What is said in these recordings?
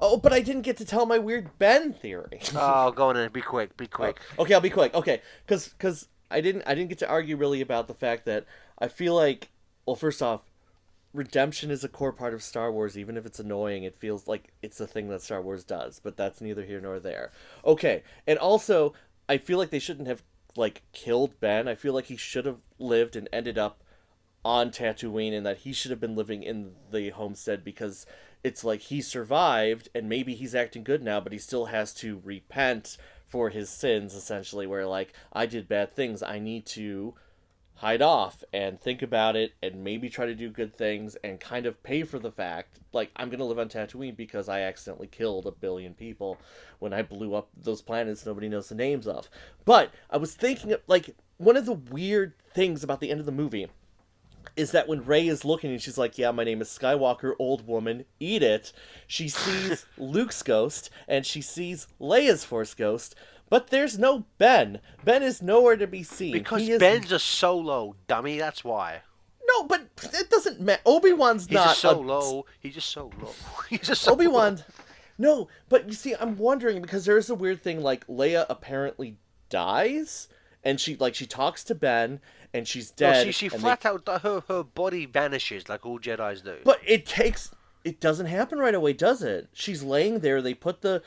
Oh, but I didn't get to tell my weird Ben theory. Oh, go on in. Be quick. Be quick. Okay, I'll be quick. Okay, because I didn't get to argue really about the fact that I feel like, well, first off, redemption is a core part of Star Wars. Even if it's annoying, it feels like it's a thing that Star Wars does. But that's neither here nor there. Okay, and also I feel like they shouldn't have like killed Ben. I feel like he should have lived and ended up on Tatooine, and that he should have been living in the homestead, because it's like he survived and maybe he's acting good now, but he still has to repent for his sins, essentially, where like, I did bad things, I need to hide off and think about it and maybe try to do good things and kind of pay for the fact, like, I'm gonna live on Tatooine because I accidentally killed 1 billion people when I blew up those planets nobody knows the names of. But I was thinking of, like, one of the weird things about the end of the movie is that when Rey is looking and she's like, yeah, my name is Skywalker, old woman, eat it, she sees Luke's ghost and she sees Leia's Force ghost, but there's no Ben. Ben is nowhere to be seen. Because Ben's a solo, dummy, that's why. No, but it doesn't matter. Obi-Wan's He's not a solo. He's just solo. He's a solo. Obi-Wan... No, but you see, I'm wondering, because there is a weird thing, like, Leia apparently dies, and she talks to Ben, and she's dead. Well, she flat out, her body vanishes like all Jedis do. But it doesn't happen right away, does it? She's laying there. They put the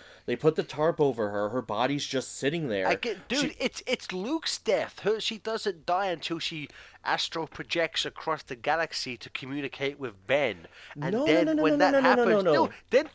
tarp over her. Her body's just sitting there. It's Luke's death. She doesn't die until she astral projects across the galaxy to communicate with Ben. And then when that happens, then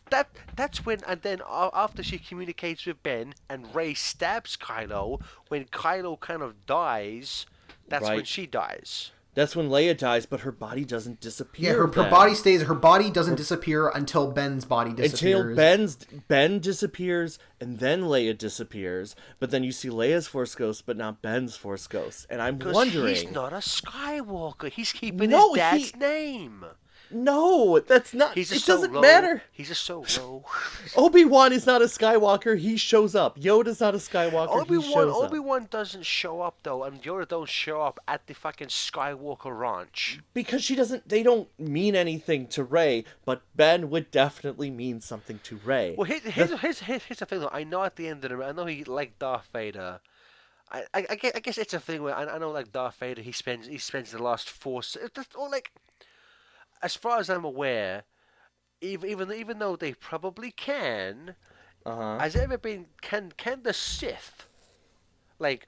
that's when, and then after she communicates with Ben and Rey stabs Kylo, when Kylo kind of dies, that's when she dies. That's when Leia dies, but her body doesn't disappear. Yeah, her body stays. Her body doesn't disappear until Ben's body disappears. Until Ben disappears, and then Leia disappears. But then you see Leia's Force ghost, but not Ben's Force ghost. And I'm wondering... he's not a Skywalker. He's keeping his dad's name. No, that's not... It doesn't matter. He's a solo. Obi-Wan is not a Skywalker. He shows up. Yoda's not a Skywalker. He shows up. Obi-Wan doesn't show up, though, and Yoda don't show up at the fucking Skywalker ranch. Because they don't mean anything to Rey, but Ben would definitely mean something to Rey. Well, here's the thing, though. I know at the end of I know he liked Darth Vader. I guess it's a thing where I know, like, Darth Vader, he spends the last 4... Or, like... As far as I'm aware, even though they probably can, has there ever been can the Sith, like,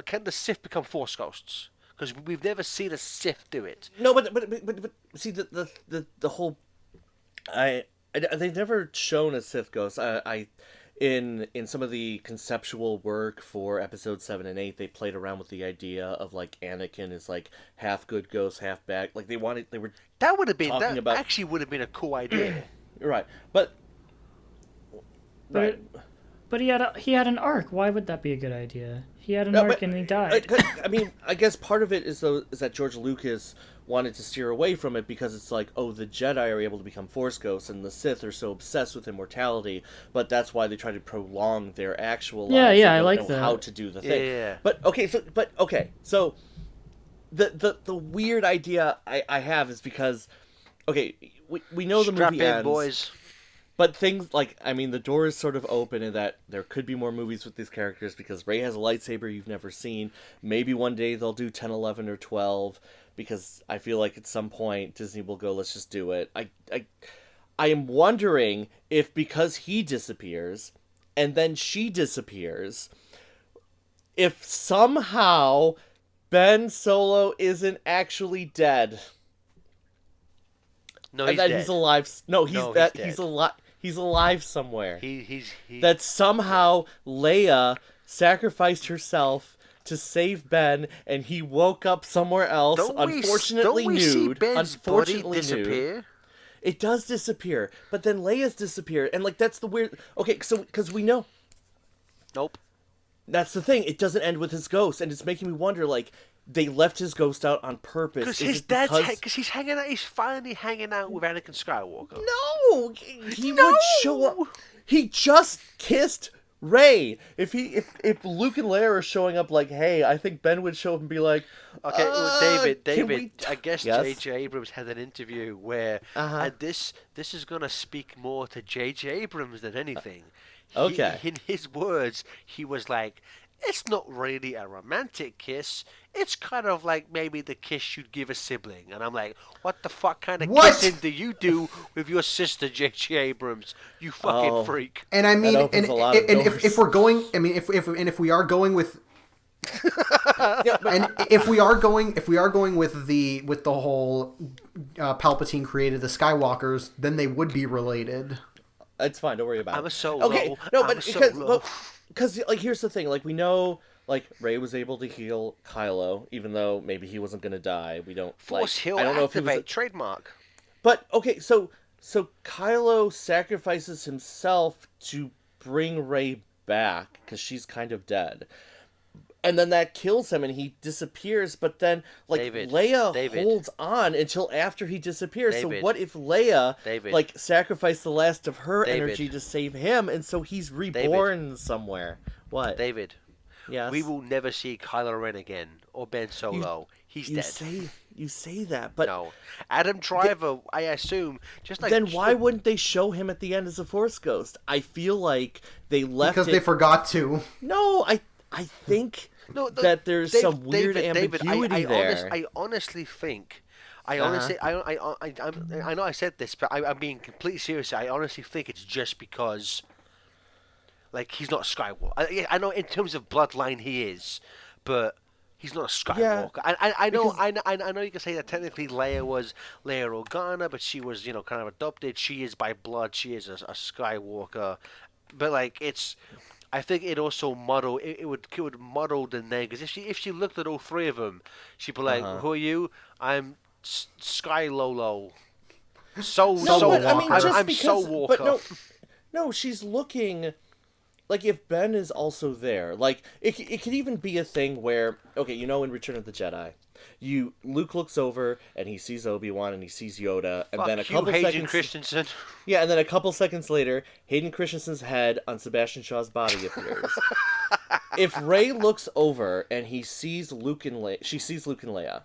can the Sith become Force ghosts? Because we've never seen a Sith do it. No, but see the whole, they've never shown a Sith ghost. In some of the conceptual work for episodes 7 and 8, they played around with the idea of, like, Anakin is like half good ghost, half bad. Like, they were actually would have been a cool idea. Right, but he had an arc. Why would that be a good idea? He had an arc and he died. I mean, I guess part of it is that George Lucas wanted to steer away from it, because it's like, oh, the Jedi are able to become Force ghosts and the Sith are so obsessed with immortality, but that's why they try to prolong their actual lives. I like that. How to do the thing. Yeah. But okay, so the weird idea I have is because, okay, we know the movie ends, boys. but things like, I mean, the door is sort of open in that there could be more movies with these characters, because Rey has a lightsaber you've never seen. Maybe one day they'll do 10, 11, or 12, because I feel like at some point Disney will go, let's just do it. I am wondering if, because he disappears and then she disappears, if somehow Ben Solo isn't actually dead. No, he's that dead. He's alive. No, he's dead. He's alive. He's alive somewhere. That somehow Leia sacrificed herself to save Ben, and he woke up somewhere else, unfortunately nude. See Ben's unfortunately body disappear? nude. It does disappear, but then Leia's disappeared, and, like, that's the weird... Okay, so, because we know... Nope. That's the thing, it doesn't end with his ghost, and it's making me wonder, like, they left his ghost out on purpose. Because his dad's... Because he's hanging out... He's finally hanging out with Anakin Skywalker. No! He would show up... He just kissed Rey. If Luke and Leia are showing up like, hey, I think Ben would show up and be like, Okay, well, can David. we I guess Yes? J.J. Abrams had an interview where, and this is gonna speak more to J.J. Abrams than anything. Okay. In his words, he was like, "It's not really a romantic kiss. It's kind of like maybe the kiss you'd give a sibling." And I'm like, "What the fuck kind of What? kissing do you do with your sister, J.J. Abrams? You fucking Oh. freak!" And I mean, opens and, a lot of and doors. if we're going, I mean, if we are going with, Yeah, but and if we are going with the whole Palpatine created the Skywalkers, then they would be related. it's fine. Don't worry about it. I'm a solo. Okay, no, I'm but a solo. because like here's the thing. Like we know, like Rey was able to heal Kylo, even though maybe he wasn't gonna die. We don't Force like. heal I don't know activate if he was. trademark. But okay, so Kylo sacrifices himself to bring Rey back because she's kind of dead. And then that kills him and he disappears, but then like David, Leia David. holds on until after he disappears. David. So what if Leia David. like sacrificed the last of her David. energy to save him and so he's reborn somewhere? What? David, Yes. we will never see Kylo Ren again or Ben Solo. He's you dead. say that, but No, Adam Driver. I assume just like then why wouldn't they show him at the end as a Force ghost? I feel like they left Because it... they forgot to. No, I think that there's some weird ambiguity there. I honestly think. I Uh-huh. honestly, I know I said this, but I'm being completely serious. I honestly think it's just because, like, he's not Skywalker. I know in terms of bloodline he is, but he's not a Skywalker. I know, because- I know you can say that technically Leia was Leia Organa, but she was, kind of adopted. She is by blood. She is a Skywalker, but like it's. I think it also muddle. It would muddle the name because if she looked at all three of them, she'd be like, "Who are you? I'm Sky Lolo. So but I mean, I'm, just I'm because, So Walker." but no, she's looking like if Ben is also there, like it could even be a thing where okay, in Return of the Jedi, Luke looks over and he sees Obi-Wan and he sees Yoda, and then a Fuck you, couple Hayden seconds Christensen. yeah, and then a couple seconds later, Hayden Christensen's head on Sebastian Shaw's body appears. If Rey looks over and he sees Luke and she sees Luke and Leia,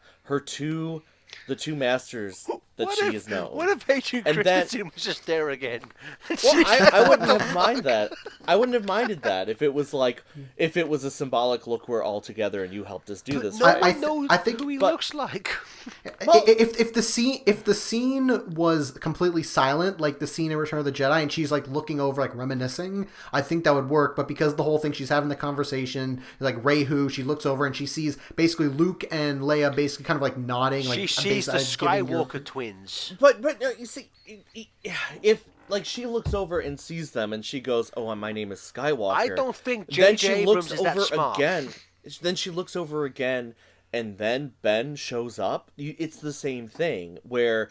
the two masters that she has known. What if Hayden And Christensen was just there again? Well, I wouldn't have minded that. I wouldn't have minded that if it was a symbolic look we're all together and you helped us do this. No right? one knows I think- who he but- looks like. Well- If the scene was completely silent, like the scene in Return of the Jedi, and she's like looking over, like reminiscing, I think that would work. But because the whole thing, she's having the conversation, like Rey, who she looks over and she sees basically Luke and Leia basically kind of like nodding, like She sees the I'm giving your- Skywalker twins. But you see, if like she looks over and sees them and she goes, "Oh, my name is Skywalker." I don't think Then J.J. she Abrams looks is that over smart. again. Then she looks over again, and then Ben shows up. It's the same thing where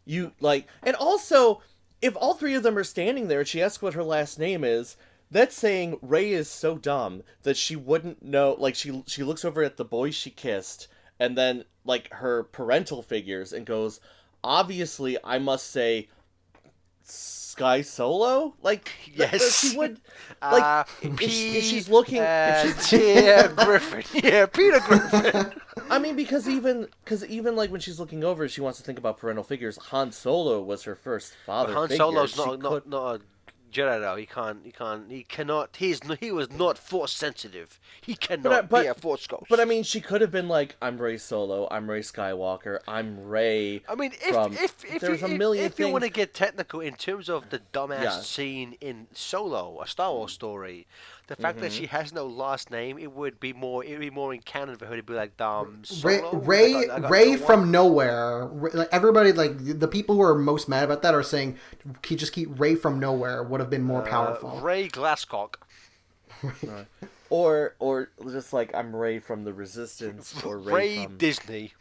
you like, and also if all three of them are standing there and she asks what her last name is. That's saying Rey is so dumb that she wouldn't know. Like she looks over at the boy she kissed, and then like her parental figures, and goes, "Obviously, I must say, Sky Solo." Like Yes. she would. Like if she's looking, if she's, yeah, Griffin. Yeah, Peter Griffin. I mean, because even like when she's looking over, she wants to think about parental figures. Han Solo was her first father. Han figure. Solo's She not a Jedi though. He cannot. He was not Force sensitive. He cannot be a Force ghost. But I mean, she could have been like, "I'm Rey Solo. I'm Rey Skywalker. I'm Rey." I mean, if there's a million if you want to things- get technical in terms of the dumbass Yeah. scene in Solo, a Star Wars story, the fact that she has no last name, it would be more in canon for her to be like Solo. Ray I got Ray no from one. nowhere. Like everybody, like the people who are most mad about that are saying, "Can you just keep Ray from nowhere?" Would have been more powerful. Ray Glasscock. Or just like, "I'm Rey from the Resistance," or Ray from Disney.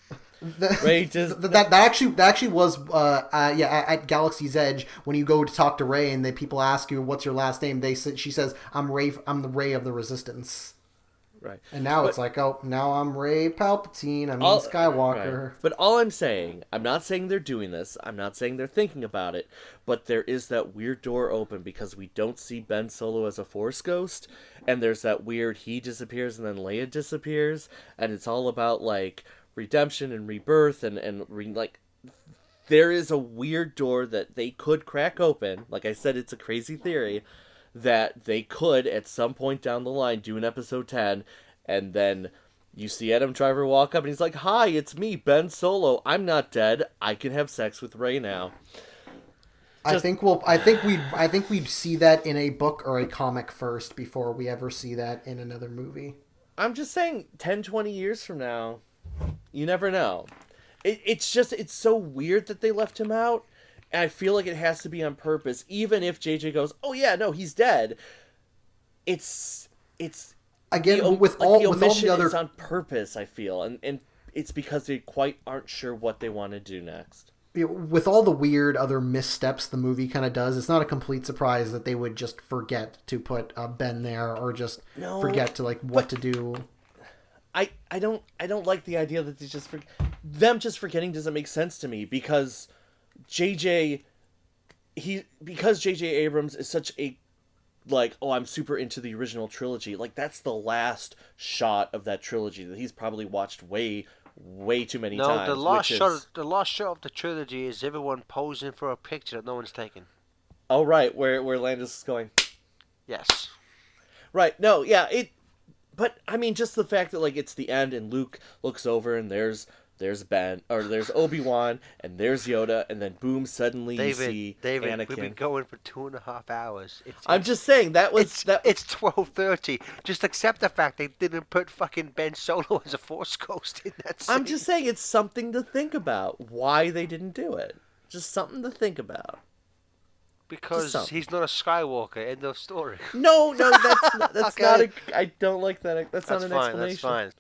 Rey Dis- That actually was at Galaxy's Edge when you go to talk to Ray and people ask you what's your last name, she says I'm the Ray of the Resistance. Right. And now But- it's like, oh, now I'm Rey Palpatine. I mean All- Skywalker. Right. But all I'm saying, I'm not saying they're doing this. I'm not saying they're thinking about it. But there is that weird door open because we don't see Ben Solo as a Force ghost, and there's that weird he disappears and then Leia disappears, and it's all about like redemption and rebirth like. There is a weird door that they could crack open. Like I said, it's a crazy theory that they could at some point down the line do an episode 10, and then you see Adam Driver walk up and he's like, "Hi, it's me, Ben Solo. I'm not dead. I can have sex with Rey now." I think we'd see that in a book or a comic first before we ever see that in another movie. I'm just saying 10, 20 years from now, you never know. It's so weird that they left him out, and I feel like it has to be on purpose. Even if JJ goes, "Oh yeah, no, he's dead," it's Again, with all the other is on purpose. I feel, and it's because they quite aren't sure what they want to do next. with all the weird other missteps the movie kind of does, it's not a complete surprise that they would just forget to put Ben there, or just forget to what to do. I don't like the idea that they them just forgetting doesn't make sense to me, because JJ Abrams is such a I'm super into the original trilogy. Like, that's the last shot of that trilogy that he's probably watched way too many times. No, the last shot of the trilogy is everyone posing for a picture that no one's taken. Oh right, where Landis is going. Yes. Right. No. Yeah. But I mean, just the fact that it's the end and Luke looks over and there's Ben, or there's Obi-Wan, and there's Yoda, and then boom, suddenly you see Anakin. We've been going for 2.5 hours. I'm just saying It's 12:30. Just accept the fact they didn't put fucking Ben Solo as a Force ghost in that scene. I'm just saying it's something to think about. Why they didn't do it? Just something to think about. Because he's not a Skywalker. End of story. No, that's Okay. not. I don't like that. That's not an fine. explanation. That's fine.